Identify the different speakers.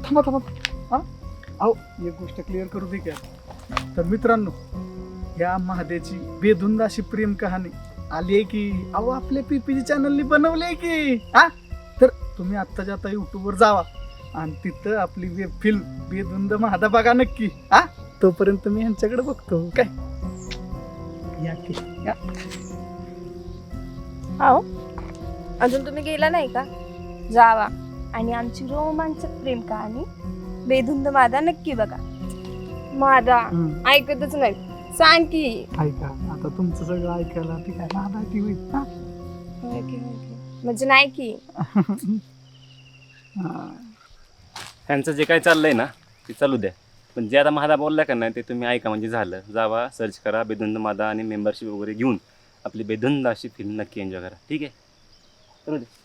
Speaker 1: थांबा थांबा हा अहो एक गोष्ट क्लिअर करू दे का. तर मित्रांनो, या महादेची बेधुंद अशी प्रेम कहाणी आली आहे की अहो आपल्या पीपीजी चॅनलनी बनवली आहे की हा. तर तुम्ही आत्ताच्या आता युट्यूबवर जावा आणि तिथं आपली वेब फिल्म बेधुंद महादा बघा नक्की हा. तोपर्यंत मी ह्यांच्याकडे बघतो काय. या की या.
Speaker 2: हो, अजून तुम्ही गेला नाही का? जावा आणि आमची रोमांचक प्रेम कहाणी बेधुंद मादा नक्की बघा. मादा ऐकतच नाही, सांग की.
Speaker 1: ऐका आता तुमचं सगळं ऐकायला ती काय नादा ती होईल हा.
Speaker 2: होय की, म्हणजे नाही की.
Speaker 1: हा.
Speaker 3: त्यांचं जे काय चाललंय ना ते चालू द्या, पण जे आता महादा बोलला का नाही ते तुम्ही ऐका म्हणजे झालं. जावा सर्च करा बेधुंद मादा आणि मेंबरशिप वगैरे घेऊन आपली बेधुंद अशी फिल्म नक्की एन्जॉय करा. ठीक आहे, चालू द्या.